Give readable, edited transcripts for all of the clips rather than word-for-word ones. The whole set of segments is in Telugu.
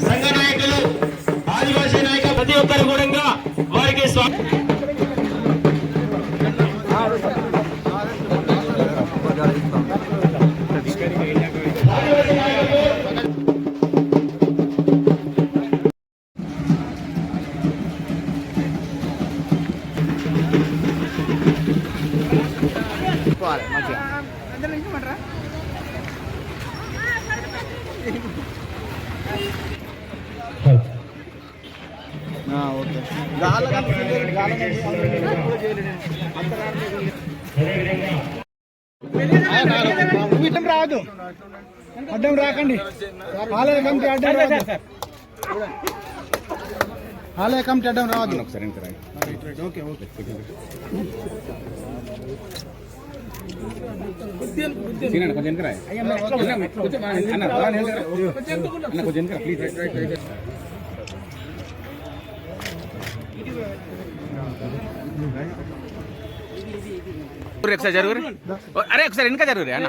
సంఘ నాయకులు, ఆదివాసీ నాయకులు ప్రతి ఒక్కరు కూడా వారికి రాదు, అడ్డం రాకండి. ఆలయ కమిటీ అడ్డం రాదు, ఆలయ కమిటీ అడ్డం రాదు. ఓకే ఓకే ఒకసారి జరుగురు. అరే ఒకసారి వెనక జరుగురు అన్న.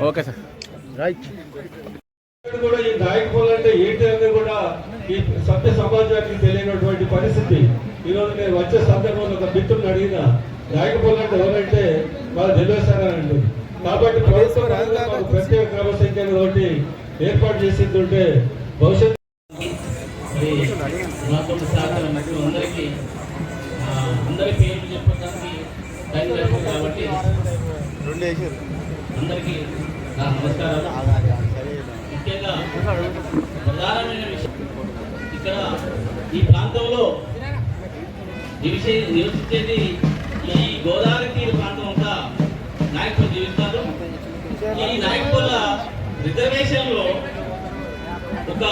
Okay sir right. కూడా ఈ నాయకులు అంటే ఏంటి అనేది కూడా ఈ సభ్య సమాజానికి తెలియనటువంటి పరిస్థితి. ఈరోజు నేను వచ్చే సందర్భంలో ఒక మిత్రుని అడిగిన నాయకులు అంటే ఎవరంటే వాళ్ళు తెలియస్తారండి. కాబట్టి ప్రభుత్వం ప్రత్యేక క్రమశిక్షణ ఒకటి ఏర్పాటు చేసిందంటే భవిష్యత్తు అందరి పేర్లు చెప్పడానికి టైం సరిపోతుంది కాబట్టి అందరికీ నా నమస్కారాలు. ముఖ్యంగా ప్రధానమైన విషయం, ఇక్కడ ఈ ప్రాంతంలో నివసించేది ఈ గోదావరి తీర ప్రాంతం అంతా నాయకులు జీవిస్తారు. ఈ నాయకుల రిజర్వేషన్లో ఒక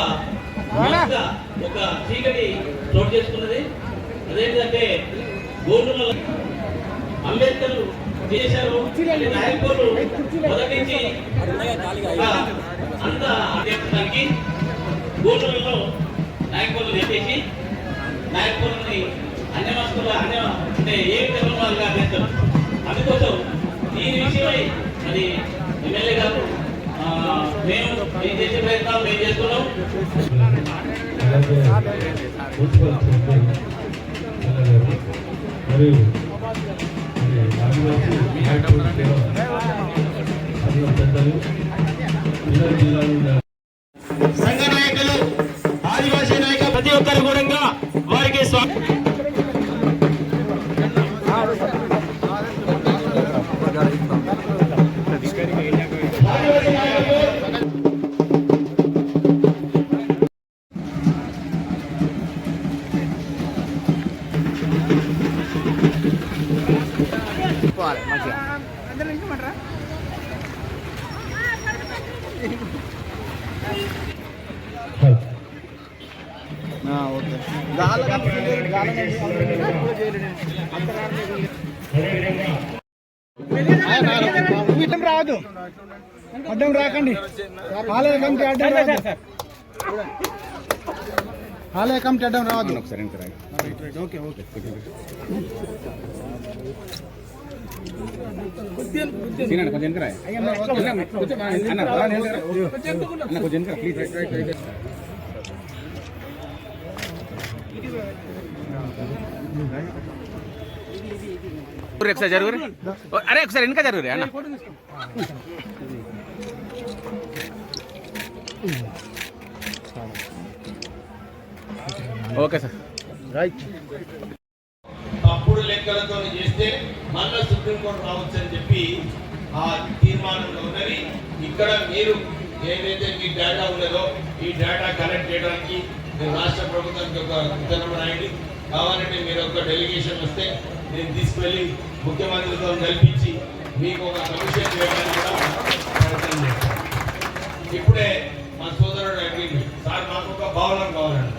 చీకటి చోటు చేసుకున్నది. అదేంటంటే గోల్డ్ అంబేద్కర్ చేశారు. నాయకులు మొదటి నుంచి అంత అధ్యక్షానికి గోల్డ్లలో నాయకులు నెట్టేసి నాయకులని అంటే ఏ విధంగా చేస్తారు. అందుకోసం ఈ విషయమై మరి ఎమ్మెల్యే గారు మేము చేసే ప్రయత్నాలు మేము చేస్తున్నాం. మరియు సంఘ నాయకులు, ఆదివాసీ నాయకులు ప్రతి ఒక్కరు కూడా వారికి రాదు, అడ్డం రాకండి. ఆలయ కమిటీ అడ్డం రాదు, ఆలయ కమిటీ అడ్డం రాదు. ఓకే ఓకే ఒకసారి జరుగురు. అరే ఒకసారి వెనక జరుగురు అన్న. Okay sir right. తప్పుడు లెక్కలతో చేస్తే మళ్ళీ సుప్రీంకోర్టు రావచ్చు అని చెప్పి ఆ తీర్మానంలో ఉన్నది. ఇక్కడ మీరు ఏదైతే మీ డేటా ఉన్నదో ఈ డేటా కలెక్ట్ చేయడానికి రాష్ట్ర ప్రభుత్వానికి ఒక ఉత్తర్వులు రాయండి. కావాలంటే మీరు ఒక డెలిగేషన్ వస్తే నేను తీసుకువెళ్ళి ముఖ్యమంత్రితో కల్పించి మీకు ఒక కమిషన్ చేయడానికి కూడా ప్రయత్నం చేస్తాను. ఇప్పుడే మా సోదరుడు అడిగింది, సార్ మాకు ఒక భవనం కావాలండి.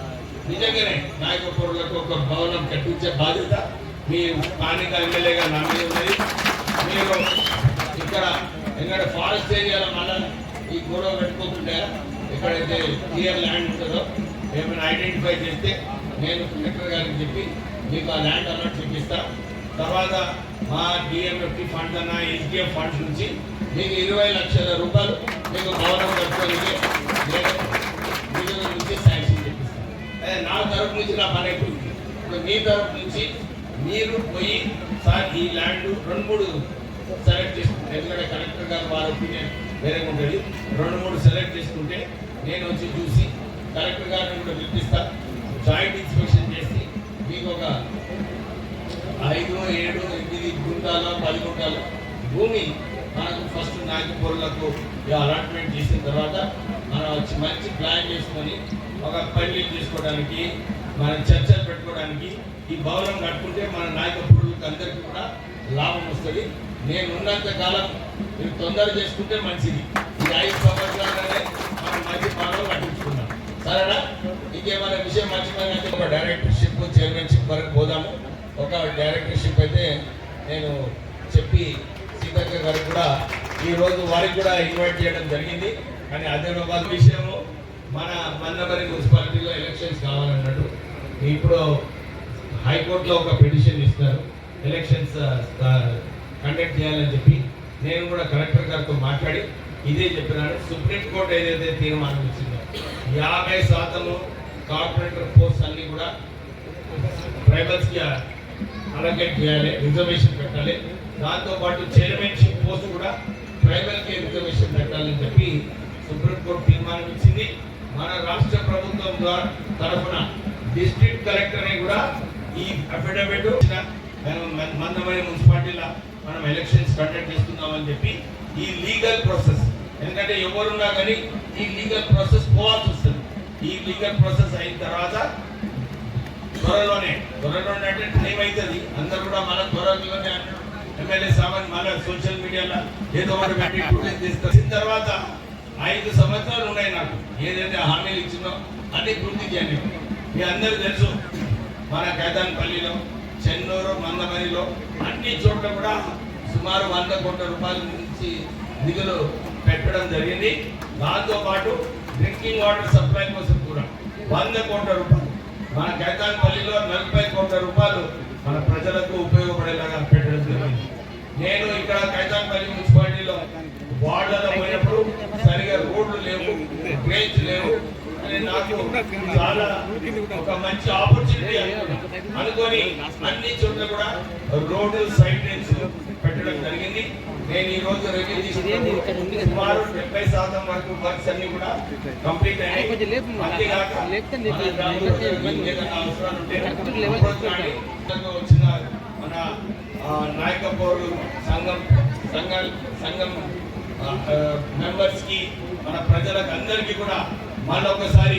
నిజంగానే నాయకపూర్లకు ఒక భవనం కట్టించే బాధ్యత మీ స్థానిక ఎమ్మెల్యేగా నా మీద ఉన్నది. మీరు ఇక్కడ ఫారెస్ట్ ఏరియాలో మళ్ళీ ఈ గొడవ పెట్టుకోకుండా ఎక్కడైతే క్లియర్ ల్యాండ్ ఉంటుందో ఏమైనా ఐడెంటిఫై చేస్తే నేను కలెక్టర్ గారికి చెప్పి మీకు ఆ ల్యాండ్ అన్నట్టు చూపిస్తా. తర్వాత మా డిఎంఎఫ్టి ఫండ్ అన్న ఎస్డిఎఫ్ ఫండ్స్ నుంచి మీకు 20 లక్షల రూపాయలు మీకు భవనం కట్టుకోనికి నేను నిధుల నుంచి శాంక్షన్ చేపిస్తాను. నా తరఫు నుంచి నా పని అయిపోయింది. ఇప్పుడు మీ తరఫు నుంచి మీరు పోయి సార్ ఈ ల్యాండ్ 2-3 సెలెక్ట్ చేసుకుంటే, ఎందుకంటే కలెక్టర్ గారు వారి ఒపీనియన్ వేరే ఉంటుంది, 2-3 సెలెక్ట్ చేసుకుంటే నేను వచ్చి చూసి కలెక్టర్ గారిని కూడా పిలిపిస్తా, జాయింట్ ఇన్స్పెక్షన్ చేసి మీకు ఒక 5, 7, 8 గుంటాల 10 గుంటాల భూమి మనకు ఫస్ట్ నాయకులకు అలాట్మెంట్ చేసిన తర్వాత మనం వచ్చి మంచి ప్లాన్ చేసుకొని ఒక పెళ్లి చేసుకోవడానికి, మన చర్చలు పెట్టుకోవడానికి ఈ భవనం కట్టుకుంటే మన నాయకులకు అందరికీ కూడా లాభం వస్తుంది. నేను ఉన్నంత కాలం మీరు తొందర చేసుకుంటే మంచిది. ఈ 5 సంవత్సరాలనే మనం మంచి భవనం కట్టించుకున్నాం. సరేనా? ఇంకేమైనా విషయం మర్చిపోయినట్టు ఒక డైరెక్టర్షిప్ చైర్మన్షిప్ వరకు పోదాము. ఒక డైరెక్టర్షిప్ అయితే నేను చెప్పి సీతక్క గారికి కూడా ఈరోజు వారికి కూడా ఇన్వైట్ చేయడం జరిగింది. కానీ అదే ఒక విషయము, మన మన్నమరి మున్సిపాలిటీలో ఎలక్షన్స్ కావాలన్నట్టు ఇప్పుడు హైకోర్టులో ఒక పిటిషన్ ఇస్తారు, ఎలక్షన్స్ కండక్ట్ చేయాలని చెప్పి. నేను కూడా కలెక్టర్ గారితో మాట్లాడి ఇదే చెప్పినాను. సుప్రీంకోర్టు ఏదైతే తీర్మానం ఇచ్చిందో 50% కార్పొరేటర్ పోస్ట్ అన్ని కూడా ట్రైబల్స్కి అలొకేట్ చేయాలి, రిజర్వేషన్ పెట్టాలి. దాంతోపాటు చైర్మన్షిప్ పోస్ట్ కూడా ట్రైబల్కి రిజర్వేషన్ పెట్టాలని చెప్పి సుప్రీంకోర్టు తీర్మానం ఇచ్చింది. మన రాష్ట్ర ప్రభుత్వం ద్వారా తరఫున డిస్ట్రిక్ట్ కలెక్టర్ని కూడా ఈ అఫిడవిట్ మందమరి మున్సిపాలిటీలో మనం ఎలక్షన్స్ కండక్ట్ చేస్తున్నామని చెప్పి ఈ లీగల్ ప్రాసెస్, ఎందుకంటే ఎవరున్నా కానీ ఈ లీగల్ ప్రాసెస్ పోవాల్సి వస్తుంది. ఈ లీగల్ ప్రాసెస్ అయిన తర్వాత త్వరలోనే అంటే టైం అవుతుంది. అందరు కూడా మన త్వరలోనే అన్నాడు ఎమ్మెల్యే సామాన్ మన సోషల్ మీడియాలో ఏదో ఒకటి పెట్టి తీసుకొచ్చిన తర్వాత 5 సంవత్సరాలు ఉన్నాయి నాకు. ఏదైతే హామీలు ఇచ్చిందో అన్ని పూర్తి చేయండి. మీ అందరూ తెలుసు, మన కైతాన్పల్లిలో, చెన్నూరు, మందమరిలో అన్ని చోట్ల కూడా సుమారు 100 కోట్ల రూపాయల నుంచి నిధులు పెట్టడం జరిగింది. దాంతోపాటు డ్రింకింగ్ వాటర్ సప్లై కోసం కూడా 100 కోట్ల రూపాయలు, మన కైతాన్పల్లిలో 40 కోట్ల రూపాయలు మన ప్రజలకు ఉపయోగపడేలాగా పెట్టడం జరిగింది. నేను ఇక్కడ కైతాన్పల్లి మున్సిపాలిటీలో వార్డులలో పోయినప్పుడు సరిగా రోడ్లు లేవు, డ్రైన్స్ లేవు అని నాకు చాలా ఒక మంచి ఆపర్చునిటీ అనుకొని అన్ని చోట్ల కూడా రోడ్డు సైడ్ లైన్స్ పెట్టడం జరిగింది. నేను ఈ రోజు రివ్యూ తీసుకున్నాను. సుమారు 70% వరకు వర్క్స్ అన్ని కూడా కంప్లీట్ అయ్యాయి. అంతేగాక అవసరాలు ఉంటే వచ్చిన మన నాయకపౌరులు సంఘం మెంబర్స్ కి, మన ప్రజలకు అందరికీ కూడా మళ్ళొకసారి